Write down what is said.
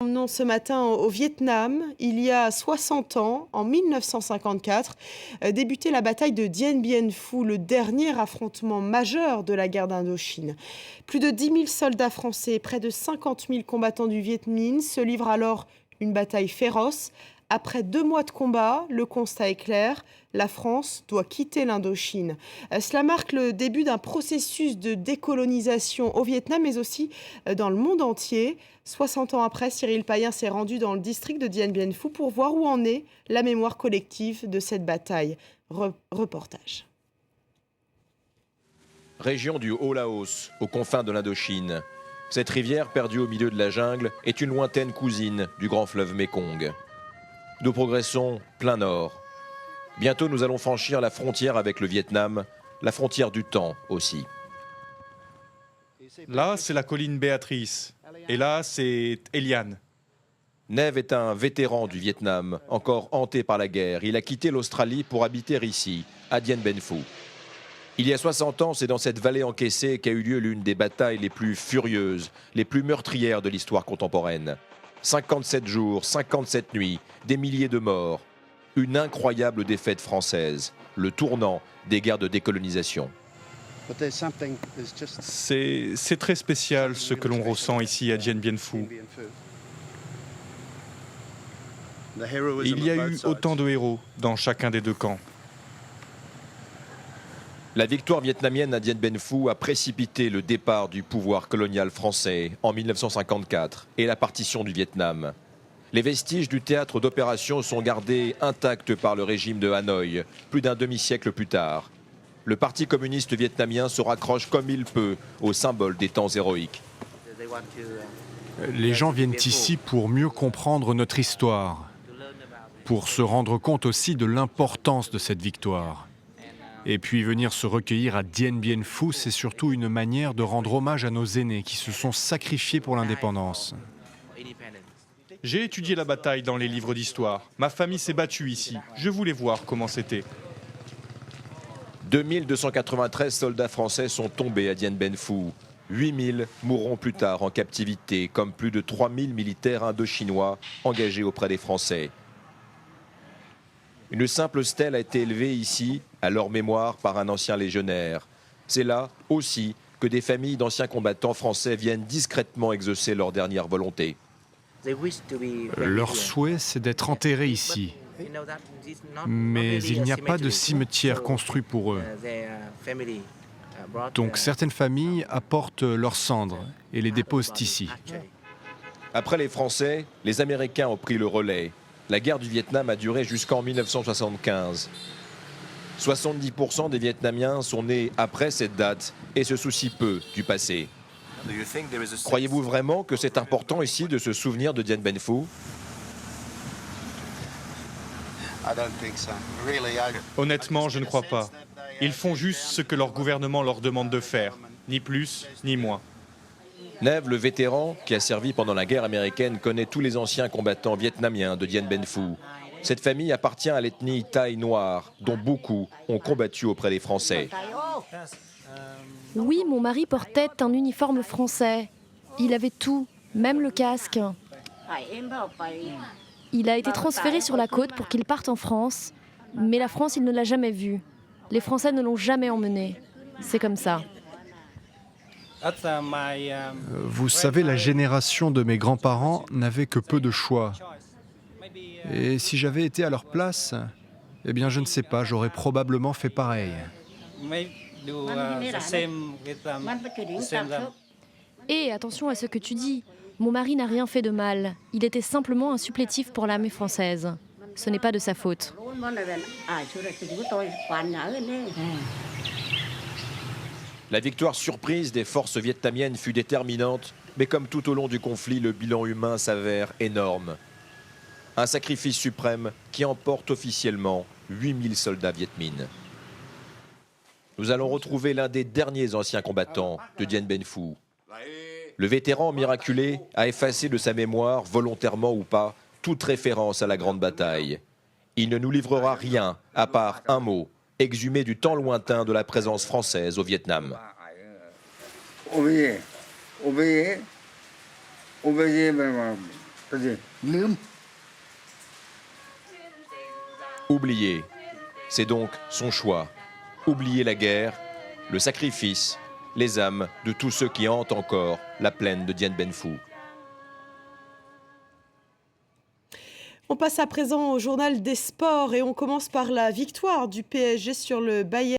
Non, ce matin au Vietnam, il y a 60 ans, en 1954, débutait la bataille de Dien Bien Phu, le dernier affrontement majeur de la guerre d'Indochine. Plus de 10 000 soldats français et près de 50 000 combattants du Viet Minh se livrent alors une bataille féroce. Après 2 mois de combat, le constat est clair, la France doit quitter l'Indochine. Cela marque le début d'un processus de décolonisation au Vietnam, mais aussi dans le monde entier. 60 ans après, Cyril Payen s'est rendu dans le district de Dien Bien Phu pour voir où en est la mémoire collective de cette bataille. Reportage. Région du Haut-Laos, aux confins de l'Indochine. Cette rivière, perdue au milieu de la jungle, est une lointaine cousine du grand fleuve Mékong. Nous progressons plein nord. Bientôt, nous allons franchir la frontière avec le Vietnam, la frontière du temps aussi. Là, c'est la colline Béatrice. Et là, c'est Eliane. Nev est un vétéran du Vietnam, encore hanté par la guerre. Il a quitté l'Australie pour habiter ici, à Dien Bien Phu. Il y a 60 ans, c'est dans cette vallée encaissée qu'a eu lieu l'une des batailles les plus furieuses, les plus meurtrières de l'histoire contemporaine. 57 jours, 57 nuits, des milliers de morts. Une incroyable défaite française, le tournant des guerres de décolonisation. C'est très spécial ce que l'on ressent ici à Dien Bien Phu. Il y a eu autant de héros dans chacun des deux camps. La victoire vietnamienne à Dien Bien Phu a précipité le départ du pouvoir colonial français en 1954 et la partition du Vietnam. Les vestiges du théâtre d'opération sont gardés intacts par le régime de Hanoï, plus d'un demi-siècle plus tard. Le Parti communiste vietnamien se raccroche comme il peut au symbole des temps héroïques. Les gens viennent ici pour mieux comprendre notre histoire, pour se rendre compte aussi de l'importance de cette victoire. Et puis venir se recueillir à Dien Bien Phu, c'est surtout une manière de rendre hommage à nos aînés qui se sont sacrifiés pour l'indépendance. J'ai étudié la bataille dans les livres d'histoire. Ma famille s'est battue ici. Je voulais voir comment c'était. 2293 soldats français sont tombés à Dien Bien Phu. 8000 mourront plus tard en captivité, comme plus de 3000 militaires indochinois engagés auprès des Français. Une simple stèle a été élevée ici, à leur mémoire, par un ancien légionnaire. C'est là aussi que des familles d'anciens combattants français viennent discrètement exaucer leur dernière volonté. Leur souhait, c'est d'être enterrés ici. Mais il n'y a pas de cimetière construit pour eux. Donc certaines familles apportent leurs cendres et les déposent ici. Après les Français, les Américains ont pris le relais. La guerre du Vietnam a duré jusqu'en 1975. 70% des Vietnamiens sont nés après cette date et se soucient peu du passé. Croyez-vous vraiment que c'est important ici de se souvenir de Dien Bien Phu ? Honnêtement, je ne crois pas. Ils font juste ce que leur gouvernement leur demande de faire, ni plus ni moins. Nev, le vétéran, qui a servi pendant la guerre américaine, connaît tous les anciens combattants vietnamiens de Dien Bien Phu. Cette famille appartient à l'ethnie Thaï noire, dont beaucoup ont combattu auprès des Français. Oui, mon mari portait un uniforme français. Il avait tout, même le casque. Il a été transféré sur la côte pour qu'il parte en France, mais la France, il ne l'a jamais vu. Les Français ne l'ont jamais emmené. C'est comme ça. Vous savez, la génération de mes grands-parents n'avait que peu de choix. Et si j'avais été à leur place, eh bien je ne sais pas, j'aurais probablement fait pareil. Et attention à ce que tu dis. Mon mari n'a rien fait de mal. Il était simplement un supplétif pour l'armée française. Ce n'est pas de sa faute. La victoire surprise des forces vietnamiennes fut déterminante, mais comme tout au long du conflit, le bilan humain s'avère énorme. Un sacrifice suprême qui emporte officiellement 8000 soldats Viet Minh. Nous allons retrouver l'un des derniers anciens combattants de Dien Bien Phu. Le vétéran miraculé a effacé de sa mémoire, volontairement ou pas, toute référence à la grande bataille. Il ne nous livrera rien, à part un mot, exhumé du temps lointain de la présence française au Vietnam. Obéir. Oublier, c'est donc son choix. Oublier la guerre, le sacrifice, les âmes de tous ceux qui hantent encore la plaine de Dien Bien Phu. On passe à présent au journal des sports et on commence par la victoire du PSG sur le Bayern